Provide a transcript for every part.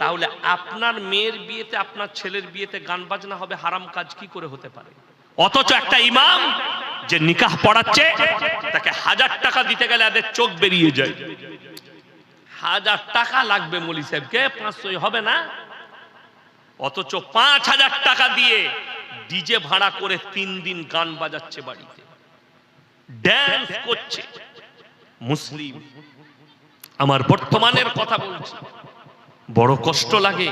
তাহলে আপনার মেয়ের বিয়েতে আপনার ছেলের বিয়েতে গান বাজনা হবে হারাম কাজ কি করে হতে পারে? অথচ একটা ইমাম যে নিকাহ পড়াচ্ছে তাকে 1000 টাকা দিতে গেলে এদের চোখ বেরিয়ে যায়। 1000 টাকা লাগবে মৌলী সাহেবকে, 500 হবে না। অথচ 5000 টাকা দিয়ে ডিজে ভাড়া করে 3 দিন গান বাজাচ্ছে, বাড়িতে ড্যান্স করছে মুসলিম। আমার বর্তমানের কথা বলছি, বড় কষ্ট লাগে।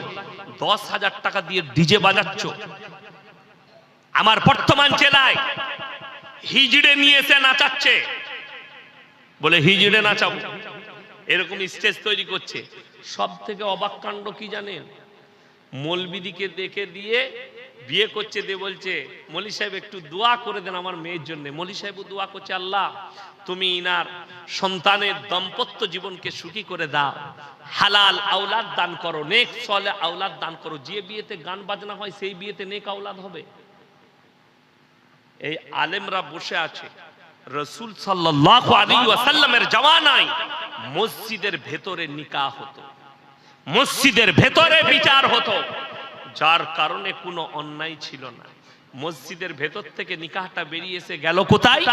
10,000 টাকা দিয়ে ডিজে বাজাচ্ছ। আমার বর্তমান জেলায় হিজড়ে নিয়ে এসে নাচাচ্ছে, বলে হিজড়ে নাচাবো, এরকম স্টেজ তৈরি করছে। সব থেকে অবাক কাণ্ড কি জানেন? মৌলবিদিকে দেখে দিয়ে বিয়ে করছে, দিয়ে বলছে মৌলী সাহেব একটু দোয়া করে দেন আমার মেয়ের জন্য। মৌলী সাহেব দোয়া করছে, আল্লাহ তুমি ইনার সন্তানের দাম্পত্য জীবনকে সুখী করে দাও, হালাল আওলাদ দান করো, নেক সালেহ আওলাদ দান করো। যে বিয়েতে গান বাজনা হয় সেই বিয়েতে নেক আওলাদ হবে? এই আলেমরা বসে আছে। রাসূল সাল্লাল্লাহু আলাইহি ওয়াসাল্লামের জামানায় মসজিদের ভেতরে নিকাহ হতো, মসজিদের ভেতরে বিচার হতো, যার কারণে কোনো অন্যায় ছিল না। মসজিদের ভেতর থেকে নিকাহটা বেরিয়ে এসে গেল কোথায়?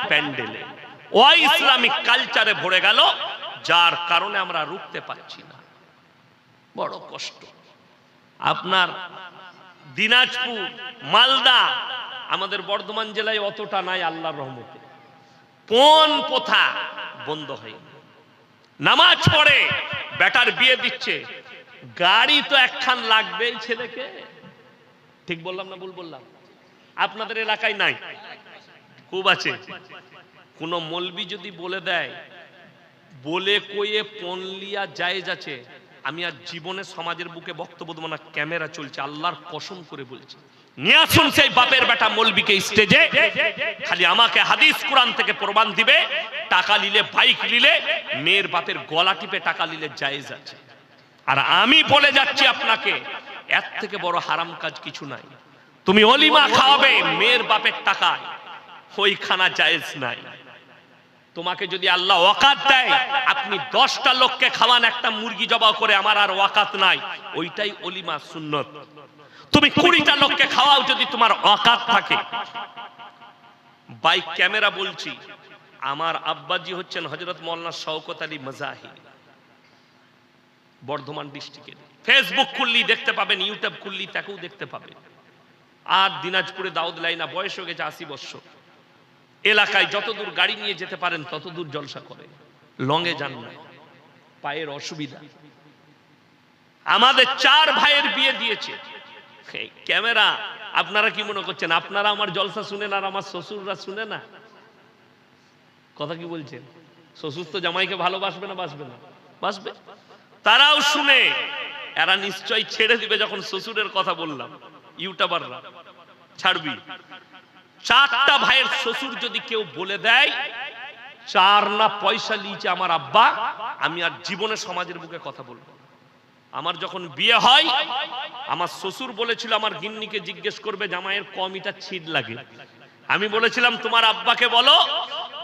প্যান্ডেলে। ওই ইসলামিক কালচারে ভরে গেল, যার কারণে আমরা রুখতে পারছি না। বড় কষ্ট। আপনার দিনাজপুর, মালদা, আমাদের বর্ধমান জেলায় অতটা নাই আল্লাহর রহমতে। পণ প্রথা বন্ধ হয়নি। নামাজ পড়ে বেটার বিয়ে দিচ্ছে, গাড়ি তো একখান লাগবেই ছেলেকে। ঠিক বললাম না ভুল বললাম? আপনাদের এলাকায় নাই? খুব আছে। কোন মৌলবি যদি বলে দেয় বলে কয়ে পণ লিয়া জায়েজ আছে, আমি আর জীবনে সমাজের বুকে বক্তব্য দেব না। ক্যামেরা চলছে, আল্লাহর কসম করে বলছি। নিয়ে আসুন সেই বাপের বেটা মৌলবিকে স্টেজে, খালি আমাকে হাদিস কোরআন থেকে প্রমাণ দিবে। টাকা নিলে, বাইক নিলে, মেয়ের বাপের গলা টিপে টাকা নিলে জায়েজ আছে। আর আমি বলে যাচ্ছি আপনাকে, এর থেকে বড় হারাম কাজ কিছু নাই। তুমি অলিমা খাওয়াবে মেয়ের বাপের টাকায়, ওই খানা জায়েজ নাই। তোমাকে যদি আল্লাহ ওয়াকাত দেয়, আপনি 10টা লোককে খাওয়ান একটা মুরগি জবাই করে, আমার আর ওয়াকাত নাই, ওইটাই অলিমা সুন্নত। তুমি 20টা লোককে খাওয়াও যদি তোমার ওয়াকাত থাকে। বাইক ক্যামেরা বলছি, আমার আব্বাজি হচ্ছেন হযরত মাওলানা শওকত আলী মাজাহি, বর্ধমান ডিস্ট্রিক্টের। ফেসবুক খুললি দেখতে পাবেন, ইউটিউব খুললি তাকেও দেখতে পাবেন। আর দিনাজপুরে দাউদ লাইনা, বয়স হয়ে গেছে 80 বছর। এলাকায় যতদূর গাড়ি নিয়ে যেতে পারেন ততদূর জলসা করে, লঙে যান না, পায়ের অসুবিধা। আমাদের 4 ভাইয়ের বিয়ে দিয়েছে। ক্যামেরা, আপনারা কি মনে করছেন আপনারা আমার জলসা শুনেন আর আমার শ্বশুররা শুনে না? কথা কি বলছেন? শ্বশুর তো জামাইকে ভালোবাসবে না? বাসবে না? বাসবে। তারাও শুনে, এরা নিশ্চয় ছেড়ে দিবে যখন শ্বশুরের কথা বললাম। ইউটিউবাররা ছাড়বি। 4টা ভাইয়ের শ্বশুর যদি কেউ বলে দেয় 4 না পয়সা লিয়েছে আমার আব্বা, আমি আর জীবনে সমাজের বুকে কথা বলবো। আমার যখন বিয়ে হয়, আমার শ্বশুর বলেছিল আমার গিন্নিকে জিজ্ঞেস করবে জামাইয়ের কমিটা ছিট লাগে। আমি বলেছিলাম তোমার আব্বাকে বলো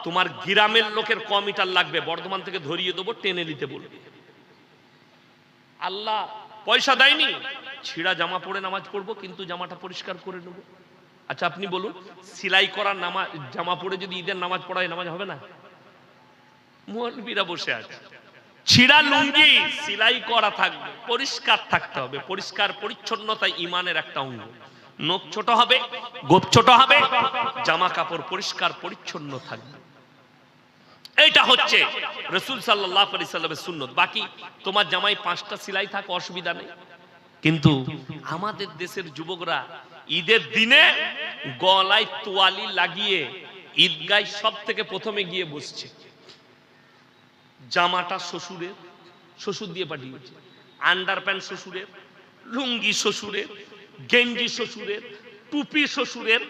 তোমার গ্রামের লোকের কমিটার লাগবে, বর্ধমান থেকে ধরিয়ে দেবো, টেনে নিতে বলবে। আল্লাহ পয়সা দেয়নি, ছিঁড়া জামা পরে নামাজ পড়বো, কিন্তু জামাটা পরিষ্কার করে নেব। আচ্ছা আপনি বলুন, সেলাই করার জামা পরে যদি ঈদের নামাজ পড়ায়, নামাজ হবে না? মৌলবীরা বসে আছে, ছিঁড়া লুঙ্গি সেলাই করা থাকবে, পরিষ্কার থাকতে হবে। পরিষ্কার পরিচ্ছন্নতা ঈমানের একটা অঙ্গ। নখ ছোট হবে, গোপ ছোট হবে, জামা কাপড় পরিষ্কার পরিচ্ছন্ন থাকবে। এইটা হচ্ছে রাসূল সাল্লাল্লাহু আলাইহি সাল্লামের সুন্নত। বাকি তোমার জামাই 5টা সেলাই থাক, অসুবিধা নেই। কিন্তু আমাদের দেশের যুবকরা ঈদের দিনে গলায় তোয়ালি লাগিয়ে ঈদগায় সব থেকে প্রথমে গিয়ে বসছে। জামাটা শ্বশুরের, শ্বশুর দিয়ে পাঠিয়েছে। আন্ডারপ্যান্ট শ্বশুরের, লুঙ্গি শ্বশুরের, গেঞ্জি শ্বশুরের, টুপি শ্বশুরের,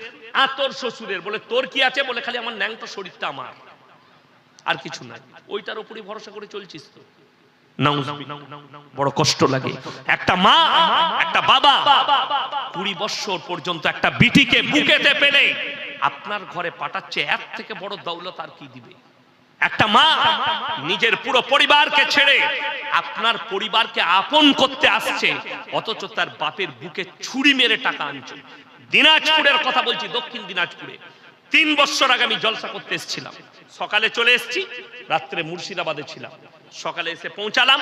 আতর শ্বশুরের। বলে তোর কি আছে? বলে খালি আমার ন্যাংটা শরীরটা আমার, আর কিছু নাই। ওইটার উপরই ভরসা করে চলছিস তো। বড় কষ্ট লাগে। একটা মা, একটা বাবা 20 বছর পর্যন্ত একটা বিটিকে বুকেতে পেলে আপনার ঘরে পাঠাচ্ছে, এর থেকে বড় দৌলত আর কি দিবে? একটা মা নিজের পুরো পরিবারকে ছেড়ে আপনার পরিবারকে আপন করতে আসছে, অথচ তার বাপের বুকে ছুরি মেরে টাকা আনছে। দিনাজপুরের কথা বলছি, দক্ষিণ দিনাজপুরে 3 বছর আগে আমি জলসা করতে এসেছিলাম। সকালে চলে এসেছি, রাত্রে মুর্শিদাবাদে ছিলাম। সকালে এসে পৌঁছালাম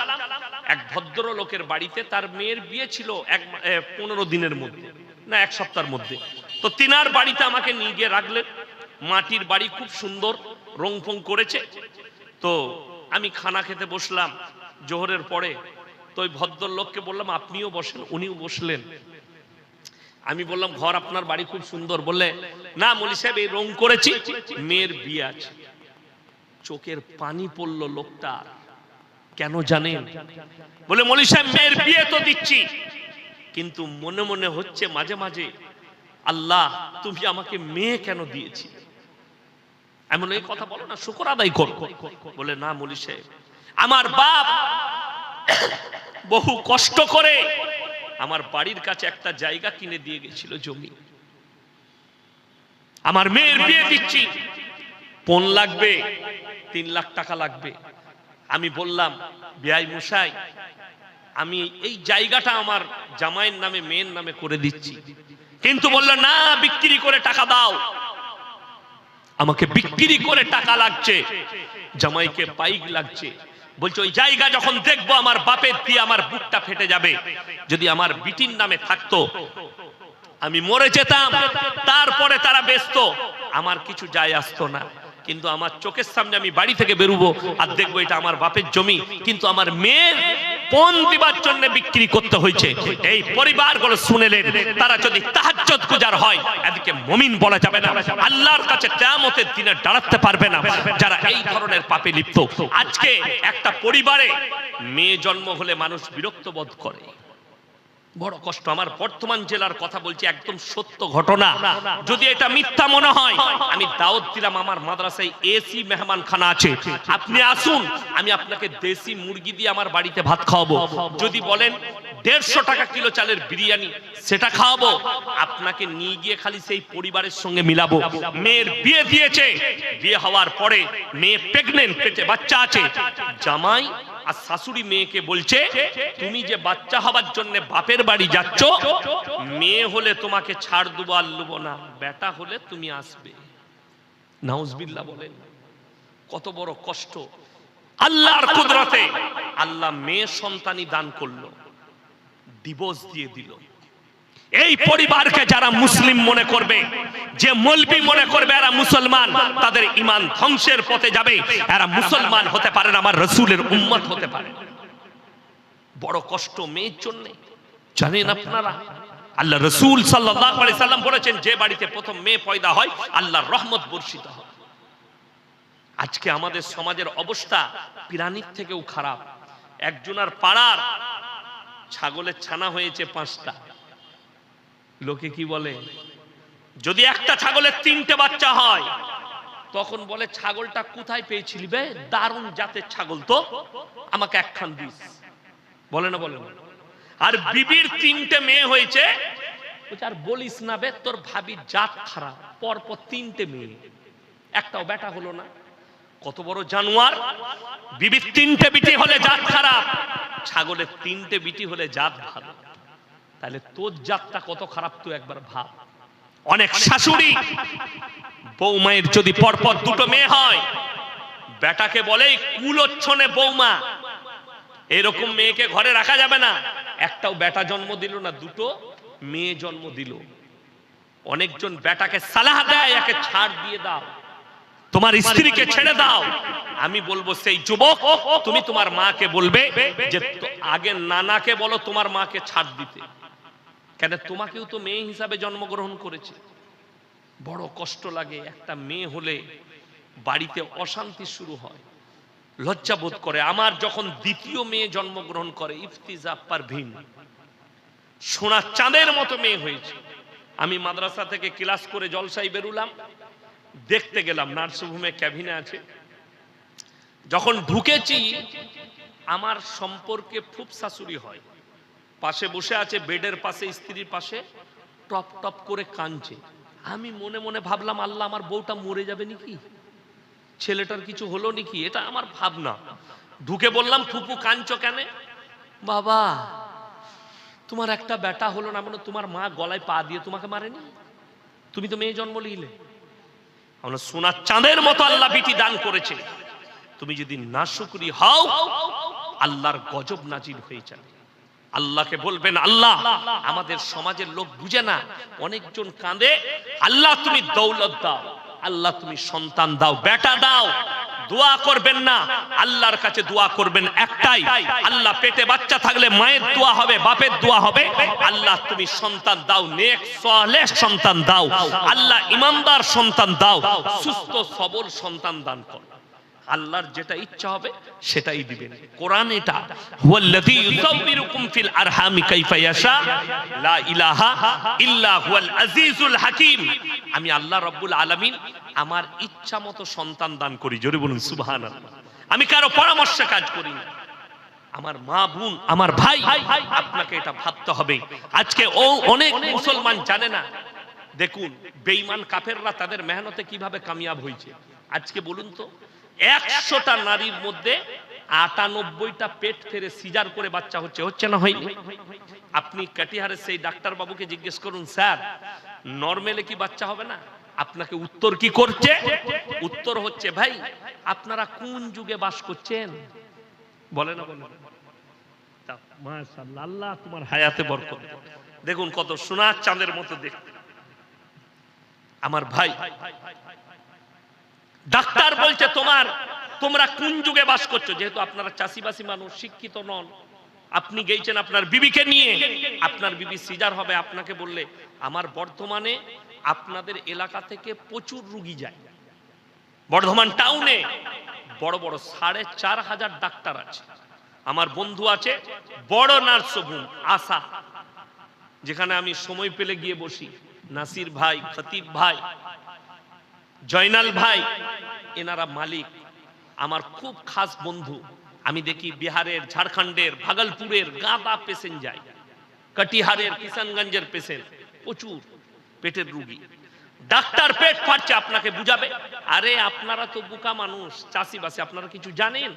এক ভদ্রলোকের বাড়িতে। তার মেয়ের বিয়ে ছিল 15 দিনের মধ্যে, না 1 সপ্তাহের মধ্যে। তো তিনার বাড়িতে আমাকে নিয়ে গিয়ে রাখলেন। মাটির বাড়ি, খুব সুন্দর রং ফং করেছে। তো আমি খানা খেতে বসলাম জোহরের পরে। তো ওই ভদ্রলোককে বললাম আপনিও বসেন। উনিও বসলেন। আমি বললাম ঘর আপনার বাড়ি খুব সুন্দর। বললে না মৌলী সাহেব, এই রং করেছি, মেয়ের বিয়ে আছে। চোখের পানি পড়লো লোকটা। কেন জানেন? বলে মৌলী সাহেব, মেয়ের বিয়ে তো দিচ্ছি, কিন্তু মনে মনে হচ্ছে মাঝে মাঝে, আল্লাহ তুমি আমাকে মেয়ে কেন দিয়েছি। এমন এই কথা বলো না, শুকর আদায় করো। বলে না মৌলী সাহেব, আমার বাপ বহু কষ্ট করে আমার বাড়ির কাছে একটা জায়গা কিনে দিয়ে গেছিল, জমি। আমার মেয়ের বিয়ে দিচ্ছি, পণ লাগবে, 3 লাখ টাকা লাগবে। আমি বললাম বিয়াই মশাই, আমি এই জায়গাটা আমার জামাইয়ের নামে, মেয়ের নামে করে দিচ্ছি। কিন্তু বললো না, বিক্রি করে টাকা দাও। আমাকে বিক্রি করে টাকা লাগছে, জামাইকে বাইক লাগছে। বলছে ওই জায়গা যখন দেখবো আমার বাপের দিয়ে আমার বুকটা ফেটে যাবে। যদি আমার বিটির নামে থাকতো আমি মরে যেতাম, তারপরে তারা বেচতো, আমার কিছু যায় আসতো না। কিন্তু আমার চোখের সামনে আমি বাড়ি থেকে বেরোবো আর দেখবো এটা আমার বাপের জমি, কিন্তু আমার মেয়ের পণ দিবার জন্য বিক্রি করতে হয়েছে। এই পরিবারগুলো শুনেলেন, তারা যদি তাহাজ্জুদ গুজার হয়, এদিকে মুমিন বলা যাবে না, আল্লাহর কাছে কিয়ামতের দিনে দাঁড়াতে পারবে না যারা এই ধরনের পাপে লিপ্ত। আজকে একটা পরিবারে মেয়ে জন্ম হলে মানুষ বিরক্ত বোধ করে, বড় কষ্ট। আমার বর্ধমান জেলার কথা বলছি, একদম সত্য ঘটনা। যদি এটা মিথ্যা মনে হয়, আমি দাওয়াত দিলাম, আমার মাদ্রাসায় এসি মেহমানখানা আছে, আপনি আসুন, আমি আপনাকে দেশি মুরগি দিয়ে আমার বাড়িতে ভাত খাওয়াবো। যদি বলেন 150 টাকা কিলো চালের বিরিয়ানি, সেটা খাওয়াবো। আপনাকে নিয়ে গিয়ে খালি সেই পরিবারের সঙ্গে মিলাবো। মেয়ের বিয়ে দিয়েছে, বিয়ে হওয়ার পরে মেয়ে প্রেগনেন্ট, পেটে বাচ্চা আছে। জামাই আর শাশুড়ি মেয়েকে বলছে তুমি যে বাচ্চা হবার জন্য বাপের বাড়ি যাচ্ছ, মেয়ে হলে তোমাকে ছাড় দেবো আর লুবো না, বেটা হলে তুমি আসবে। নাউজুবিল্লাহ বলেন, কত বড় কষ্ট। আল্লাহর কুদরতে আল্লাহ মেয়ে সন্তানই দান করলো, ডিভোর্স দিয়ে দিল। এই পরিবারকে যারা মুসলিম মনে করবে, যে মৌলবি মনে করবে এরা মুসলমান, তাদের ঈমান ধ্বংসের পথে যাবে। এরা মুসলমান হতে পারে না, আমার রাসূলের উম্মত হতে পারে। বড় কষ্ট মেয়ের জন্য। জানেন আপনারা, আল্লাহ রাসূল সাল্লাল্লাহু আলাইহি সাল্লাম বলেছেন, যে বাড়িতে প্রথম মেয়ে পয়দা হয় আল্লাহর রহমত বর্ষিত হয়। আজকে আমাদের সমাজের অবস্থা পিরানির থেকেও খারাপ। একজনের পাড়ার ছাগলের ছানা হয়েছে 5টা। লোকে কি বলে, যদি একটা ছাগলের 3টে বাচ্চা হয়, তখন বলে ছাগলটা কোথায় পেয়েছিলি বে, দারুণ জাতের ছাগল তো, আমাকে একখান দিস। বলে না, বলে না। আর বিবির 3টে মেয়ে হয়েছে, আর বলিস না বে, তোর ভাবির জাত খারাপ, পরপর 3টে মেয়ে, একটাও বেটা হলো না। কত বড় জানোয়ার। বিবির 3টে বিটি হলে জাত খারাপ, ছাগলের 3টে বিটি হলে জাত ভালো। তাহলে তোর জাতটা কত খারাপ তুই একবার ভাব। অনেক শাশুড়ি বৌমায়ের যদি পরপর 2টো মেয়ে হয়, বেটাকে বলে কুলচ্ছনে বৌমা, এরকম মেয়েকে ঘরে রাখা যাবে না। একটাও বেটা জন্ম দিল না, 2টো মেয়ে জন্ম দিল। অনেকজন বেটাকে সালাহ দেয়, একে ছাড় দিয়ে দাও, তোমার স্ত্রীকে ছেড়ে দাও। আমি বলবো সেই যুবক, তুমি তোমার মাকে বলবে যে আগে নানাকে বলো তোমার মাকে ছাড় দিতে, কেন তোমাকেও তো মেয়ে হিসাবে জন্মগ্রহণ করেছে। বড় কষ্ট লাগে। একটা মেয়ে হলে বাড়িতে অশান্তি শুরু হয়, লজ্জা বোধ করে। আমার যখন 2য় মেয়ে জন্মগ্রহণ করে, ইফতিজা পারভিন, সোনার চাঁদের মতো মেয়ে হয়েছে। আমি মাদ্রাসা থেকে ক্লাস করে জলসাই বেরুলাম, দেখতে গেলাম নার্সিংহোমে ক্যাবিনে আছে। যখন ঢুকেছি, আমার সম্পর্কে ফুফ শাশুড়ি হয়, পাশে বসে আছে, বেডের পাশে, স্ত্রীর পাশে, টপ টপ করে কাঁদছে। আমি মনে মনে ভাবলাম, আল্লাহ আমার বউটা মরে যাবে নাকি। ছেলেটার কিছু হলো নাকি, এটা আমার ভাবনা। ঢুকে বললাম, ফুপু কাঁদছো কেন? বাবা তোমার একটা বেটা হলো না, মানে তোমার মা গলায় পা দিয়ে তোমাকে মারেনি? তুমি তো মেয়ে জন্ম নিলে। আমরা সোনার চাঁদের মতো আল্লাহ বিটি দান করেছে, তুমি যদি নাশুকরি হও আল্লাহর গজব নাজিল হয়ে যাবে। আল্লাহকে বলবেন, আল্লাহ আমাদের সমাজের লোক বুঝে না, অনেকজন কাঁদে, আল্লাহ তুমি দৌলত দাও, আল্লাহ তুমি সন্তান দাও, বেটা দাও। দোয়া করবেন না, আল্লাহর কাছে দোয়া করবেন একটাই, আল্লাহ পেটে বাচ্চা থাকলে মায়ের দোয়া হবে, বাপের দোয়া হবে, আল্লাহ তুমি সন্তান দাও, নেক সালেহ সন্তান দাও, আল্লাহ ইমানদার সন্তান দাও, সুস্থ সবল সন্তান দান করো। আল্লাহর যেটা ইচ্ছা হবে সেটাই দিবেন। কোরআন এটা, হুয়াল্লাযী ইউসাউবিরুকুম ফিল আরহামি কাইফা ইয়াশা লা ইলাহা ইল্লা হুয়াল আজিজুল হাকীম। আমি আল্লাহ রাব্বুল আলামিন আমার ইচ্ছা মতো সন্তান দান করি। জোরে বলুন সুবহানাল্লাহ। আমি কারো পরামর্শে কাজ করি না। আমার মা বোন, আমার ভাই, আপনাকে এটা ভাবতে হবে। আজকে অনেক মুসলমান জানে না। দেখুন বেঈমান কাফেররা তাদের মেহনতে কিভাবে কামিয়াব হয়েছে। আজকে বলুন তো, 100টা নারীর মধ্যে 98টা পেট ফেরে সিজার করে বাচ্চা হচ্ছে না হয়নি? আপনি কাটিহারের সেই ডাক্তার বাবুকে জিজ্ঞেস করুন, স্যার নরমালে কি বাচ্চা হবে না? আপনাকে উত্তর কি করছে? উত্তর হচ্ছে, ভাই আপনারা কোন যুগে বাস করছেন? বলে না বলে? মাশাআল্লাহ, আল্লাহ তোমার হায়াতে বরকত। দেখুন কত সোনার চাঁদের মতো দেখতে। আমার ভাই, ডাক্তার বলছে তোমরা কোন যুগে বাস করছো? যেহেতু আপনারা চাষিবাসী মানুষ, শিক্ষিত নন, আপনি গেছেন আপনার বিবিকে নিয়ে, আপনার বিবি সিজার হবে, আপনাকে বললে আমার বর্ধমানে আপনাদের এলাকা থেকে প্রচুর রোগী যায়, বর্ধমান টাউনে বড় বড় 4500 ডাক্তার আছে। আমার বন্ধু আছে বড় নার্সিংহোম আশা, যেখানে আমি সময় পেলে গিয়ে বসি। নাসির ভাই, খতিব ভাই, জয়নাল ভাই, এনারা মালিক, আমার খুব খাস বন্ধু। আমি দেখি বিহারের, ঝাড়খণ্ডের, ভাগলপুরের গাদা পেশেন্ট যায়, কাটিহারের, কিষানগঞ্জের পেশেন্ট, প্রচুর পেটের রোগী। ডাক্তার পেট ফাটছে, আপনাকে বুঝাবে, আরে আপনারা তো বোকা মানুষ, চাষিবাসী, আপনারা কিছু জানেন?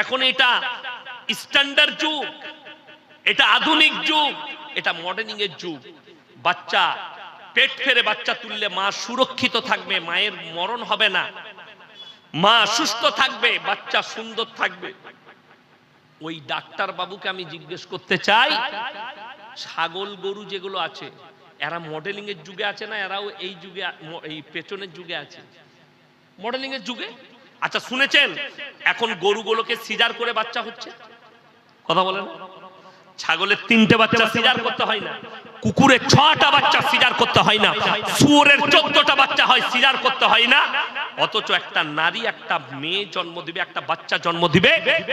এখন এটা স্ট্যান্ডার্ড যুগ, এটা আধুনিক যুগ, এটা মডার্নিং এর যুগ। বাচ্চা পেট ফেরে বাচ্চা তুললে মা সুরক্ষিত থাকবে, মায়ের মরণ হবে না, মা সুস্থ থাকবে, বাচ্চা সুন্দর থাকবে। ওই ডাক্তার বাবুকে আমি জিজ্ঞেস করতে চাই, ছাগল গরু যেগুলো আছে, এরা মডেলিং এর যুগে আছে না এরাও এই যুগে, এই পেছনের যুগে আছে? মডেলিং এর যুগে। আচ্ছা শুনেছেন এখন গরুগুলোকে সিজার করে বাচ্চা হচ্ছে? কথা বলেন। ছাগলের 3টে বাচ্চা সিজার করতে হয় না, কুকুরের 6টা বাচ্চা সিজার করতে হয় না, শুয়োরের 14টা বাচ্চা হয় সিজার করতে হয় না। অথচ একটা নারী একটা মেয়ে জন্ম দিবে, একটা বাচ্চা জন্ম দিবে,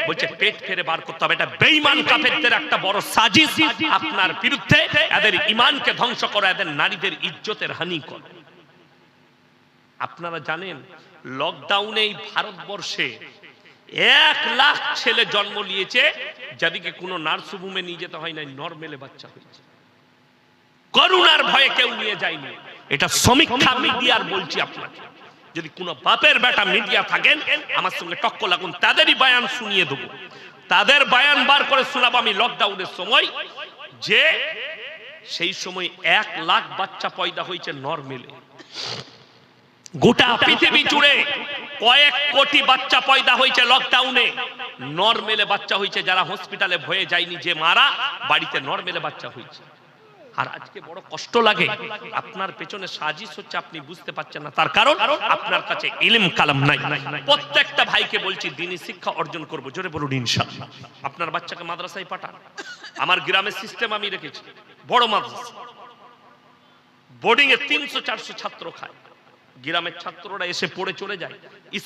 বলছে পেট ফেরে বার করতে হবে। এটা বেঈমান কাফেরদের একটা বড় সাজিশ আপনার বিরুদ্ধে, এদের ঈমানকে ধ্বংস করা, এদের নারীদের ইজ্জতের হানি করা। আপনারা জানেন লকডাউনে এই ভারতবর্ষে 1 লাখ ছেলে জন্ম নিয়েছে, যাদেরকে কোনো নার্সিংহোমে নিয়ে যেতে হয় না, নরমালে বাচ্চা হয়েছে। করোনার ভয়ে কেউ নিয়ে যায়নি। এটা সমীক্ষা মিডিয়ার বলছি আপনাকে। যদি কোনো বাপের বেটা মিডিয়া থাকেন আমার সঙ্গে টক্কর লাগুন, তাদেরই বয়ান শুনিয়ে দেবো, তাদের বয়ান বার করে শোনাবো আমি। লকডাউনের সময় যে সেই সময় 1 লাখ বাচ্চা পয়দা হয়েছে নরমালে। গোটা পৃথিবী জুড়ে কয়েক কোটি বাচ্চা পয়দা হয়েছে লকডাউনে, নরমালে বাচ্চা হয়েছে। যারা হসপিটালে ভয়ে যায়নি, যে মারা, বাড়িতে নরমালে বাচ্চা হয়েছে। আর আজকে বড় কষ্ট লাগে, আপনার পেছনে সাজিশ হচ্ছে, আপনি বুঝতে পারছেন না। তার কারণ আপনার কাছে ইলম কালাম নাই। প্রত্যেকটা ভাইকে বলছি দ্বীনি শিক্ষা অর্জন করব, জোরে বলুন ইনশাআল্লাহ। আপনার বাচ্চাকে মাদ্রাসায় পাঠান। আমার গ্রামের সিস্টেম আমি রেখেছি, বড় মাদ্রাসা, বোর্ডিং এ 300-400 ছাত্র খায়। গ্রামের ছাত্ররা এসে পড়ে চলে যায়।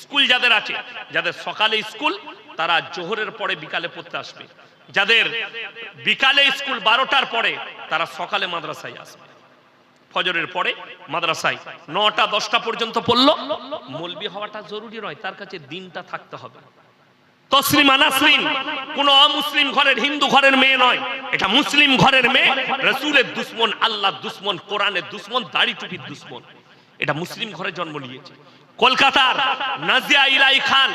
স্কুল যাদের আছে, যাদের সকালে স্কুল, তারা জোহরের পরে বিকালে পড়তে আসবে। যাদের বিকালে স্কুল 12টার পরে, তারা সকালে মাদ্রাসায় আসবে। ফজরের পরে মাদ্রাসায় 9টা-10টা পর্যন্ত পড়লো। মৌলবি হওয়াটা জরুরি নয়, তার কাছে দিনটা থাকতে হবে। তসলিমা নাসরিন কোন অমুসলিম ঘরের, হিন্দু ঘরের মেয়ে নয়, এটা মুসলিম ঘরের মেয়ে। রাসূলের দুশমন, আল্লাহর দুশমন, কোরআনের দুশমন, দাড়ি টুপির দুশমন। এটা মুসলিম ঘরে জন্ম নিয়েছে। কলকাতার নাজিয়া ইলাই খান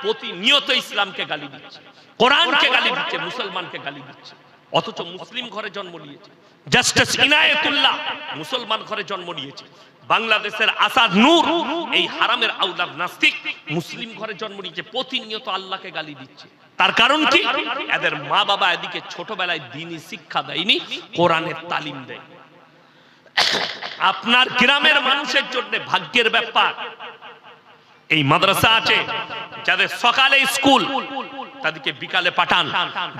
প্রতিনিয়ত ইসলামকে গালি দিচ্ছে, কোরআনকে গালি দিচ্ছে, মুসলমানকে গালি দিচ্ছে, অথচ মুসলিম ঘরে জন্ম নিয়েছে। জাস্টিস ইনায়েতুল্লাহ মুসলমান ঘরে জন্ম নিয়েছে। বাংলাদেশের আসাদ নূর এই হারামের আওলাদ নাস্তিক মুসলিম ঘরে জন্ম নিয়েছে, প্রতিনিয়ত আল্লাহকে গালি দিচ্ছে। তার কারণ কি? এদের মা বাবা এদিকে ছোটবেলায় দ্বীনি শিক্ষা দেয়নি, কোরআনের তালিম দেয়। আপনার গ্রামের মানুষের জন্য ভাগ্যের ব্যাপার। এই মাদ্রাসা আছে, যাদের সকালে স্কুল তাদেরকে বিকালে পাঠান,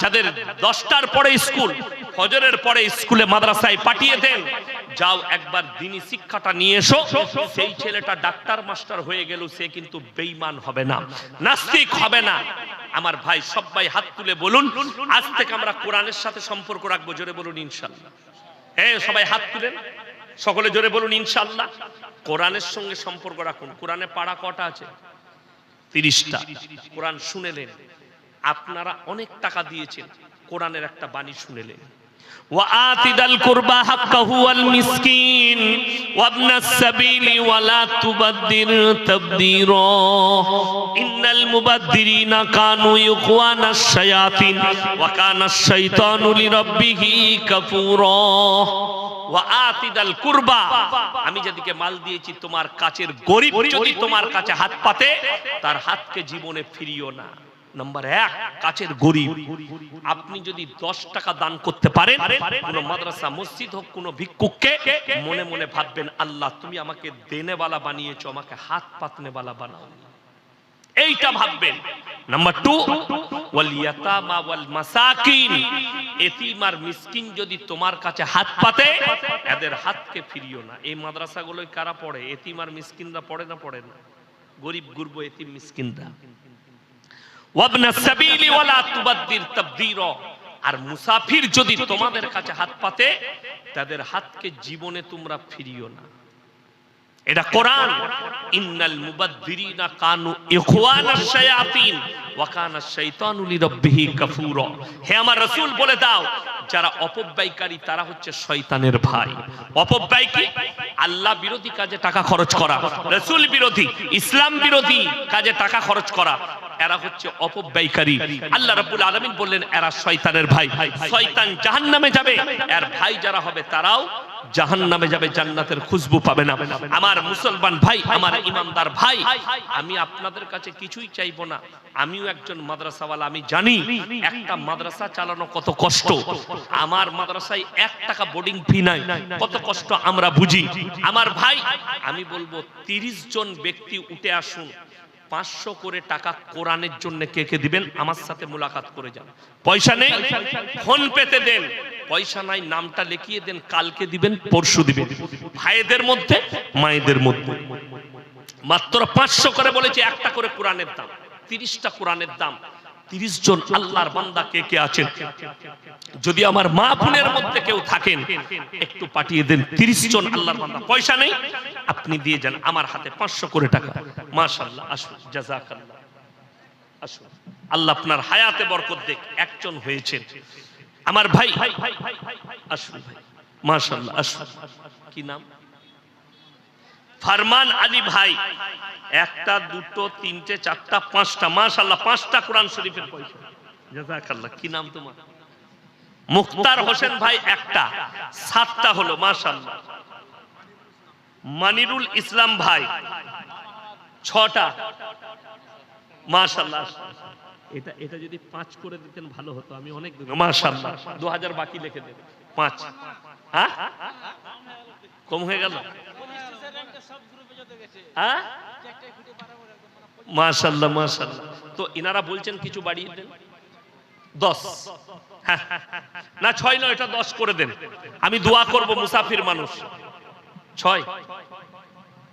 যাদের 10টার পরে স্কুল, ফজরের পরে স্কুলে মাদ্রাসায় পাঠিয়ে দেন, যাও একবার দ্বীনি শিক্ষাটা নিয়ে এসো। সেই ছেলেটা ডাক্তার মাস্টার হয়ে গেল, সে কিন্তু বেঈমান হবে না, নাস্তিক হবে না। আমার ভাই সবাই হাত তুলে বলুন, আজ থেকে আমরা কোরআনের সাথে সম্পর্ক রাখবো। জোরে বলুন ইনশাআল্লাহ। হ্যাঁ, সবাই হাত তুলেন, সকলে জোরে বলুন ইনশাআল্লাহ। কোরআনের সঙ্গে সম্পর্ক রাখুন। কোরআনে পারা কটা আছে? 30টা। কোরআন শুনেলেন, আপনারা অনেক টাকা দিয়েছেন, কোরআনের একটা বাণী শুনেলেন। وآتِ ذا القربى حقه والمسكين وابن السبيل ولا تبذر تبذيرا إن المبذرين كانوا إخوان الشياطين وكان الشيطان لربه كفورا وآتِ ذا القربى আমি যাদেরকে মাল দিয়েছি তোমার কাছের গরীব যদি তোমার কাছে হাত পাতে, তার হাতকে জীবনে ফিরিও না। নাম্বার 1, কাছের গরীব। আপনি যদি 10 টাকা দান করতে পারেন, কোন মাদ্রাসা মসজিদ হোক, কোন ভিক্ষুককে, মনে মনে ভাববেন, আল্লাহ তুমি আমাকে দেনেওয়ালা বানিয়েছো, আমাকে হাত পাতনেওয়ালা বানাও, এইটা ভাববেন। নাম্বার 2, ওয়াল ইয়াতামা ওয়াল মাসাকিন, এতিম আর মিসকিন যদি তোমার কাছে হাত পাতে, এদের হাতকে ফিরিও না। এই মাদ্রাসাগুলোই কারা পড়ে? এতিম আর মিসকিনরা পড়ে না? পড়ে না? গরীব গুরব এতিম মিসকিনরা। ওয়াবনাস সাবিলি ওয়ালা তুবাদ্দির তাবদীরা, আর মুসাফির যদি তোমাদের কাছে হাত পাতে, তাদের হাতকে জীবনে তোমরা ফিরিও না। এটা কোরআন। ইন্নাল মুবাদ্দিরিনা কানু ইখওয়ানাশ শায়াতিন ওয়া কানাশ শাইতানু লিরাব্বিহি কাফুরা। হে আমার রাসূল বলে দাও, যারা অপব্যয়কারী তারা হচ্ছে শয়তানের ভাই। অপব্যয় কি? আল্লাহ বিরোধী কাজে টাকা খরচ করা, রাসূল বিরোধী, ইসলাম বিরোধী কাজে টাকা খরচ করা, এরা হচ্ছে অপব্যয়কারী। আল্লাহ রাব্বুল আলামিন বললেন এরা শয়তানের ভাই। শয়তান জাহান্নামে যাবে, এর ভাই যারা হবে তারাও জাহান্নামে যাবে, জান্নাতের খুশবু পাবে না। আমার মুসলমান ভাই, আমার ইমানদার ভাই, আমি আপনাদের কাছে কিছুই চাইবো না। আমিও একজন মাদ্রাসাওয়ালা, আমি জানি একটা মাদ্রাসা চালানো কত কষ্ট। আমার মাদ্রাসায় 1 টাকা বোর্ডিং ফি নাই, কত কষ্ট আমরা বুঝি। আমার ভাই, আমি বলবো 30 জন ব্যক্তি উঠে আসুন, 500 করে টাকা কোরআনের জন্য কে কে দিবেন, আমার সাথে মুলাকাত করে যান। পয়সা নেই, ফোন পেতে দেন। পয়সা নাই, নামটা লিখিয়ে দেন, কালকে দিবেন, পরশু দিবেন। ভাইদের মধ্যে, মায়েদের মধ্যে মাত্র 500 করে বলেছে, একটা করে কোরআনের দাম, 30টা কোরআনের দাম। 30 জন আল্লাহর বান্দা কে কে আছেন? যদি আমার মা বোনের মধ্যে কেউ থাকেন, একটু পাঠিয়ে দেন। 30 জন আল্লাহর বান্দা, পয়সা নেই, আপনি দিয়ে যান। আমার হাতে 500 করে টাকা। মাশাআল্লাহ, আসুন, জাযাকাল্লাহ, আসুন, আল্লাহ আপনার হায়াতে বরকত দেখ। একজন হয়েছেন আমার ভাই, আসুন ভাই, মাশাআল্লাহ, আসুন। কি নাম? ফরমান আলী ভাই। 1টা 2টো 3টে 4টা 5টা, মাশাআল্লাহ, 5টা কোরআন শরীফের পয়সা। জাযাকাল্লাহ। কি নাম তোমার? মুখতার হোসেন ভাই। 1টা, 7টা হলো, মাশাআল্লাহ। মানিরুল ইসলাম ভাই 6টা, মাশাআল্লাহ। এটা যদি 5 করে দিতেন ভালো হতো, আমি অনেক দিন। মাশাআল্লাহ, 2000 বাকি লিখে দেন। 5, হ্যাঁ, কম হয়ে গেল। হ্যাঁ, মাশাআল্লাহ, মাশাআল্লাহ। তো ইনারা বলছেন কিছু বাড়িয়ে দেন, 10। না 6 নয়, এটা 10 করে দেন। আমি দোয়া করব, মুসাফির মানুষ। 6,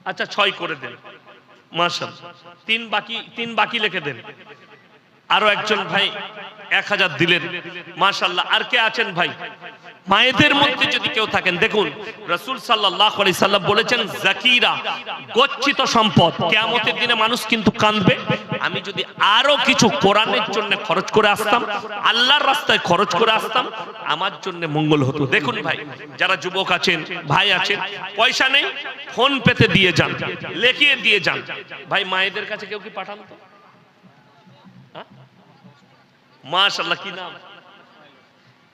আচ্ছা 6 করে দেন, মাশাআল্লাহ। 3 বাকি লিখে দেন। আরো একজন ভাই 1000 দিলেন, মাশাআল্লাহ। আর কে আছেন ভাই? মায়েদের মধ্যে যদি কেউ থাকেন, দেখুন রাসূল সাল্লাল্লাহু আলাইহি সাল্লাম বলেছেন, যাকিরা, গচ্ছিত সম্পদ। কিয়ামতের দিনে মানুষ কিন্তু কাঁদবে, আমি যদি আরো কিছু কোরআনের জন্য খরচ করে আসতাম, আল্লাহর রাস্তায় খরচ করে আসতাম, আমার জন্য মঙ্গল হতো। দেখুন ভাই, যারা যুবক আছেন, ভাই আছেন, পয়সা নেই, ফোন পেতে দিয়ে যান, লেখিয়ে দিয়ে যান। ভাই মায়েদের কাছে কেউ কি পাঠান তো? মাশাআল্লাহ, কি নাম?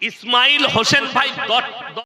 ইসমাইল হোসেন ভাই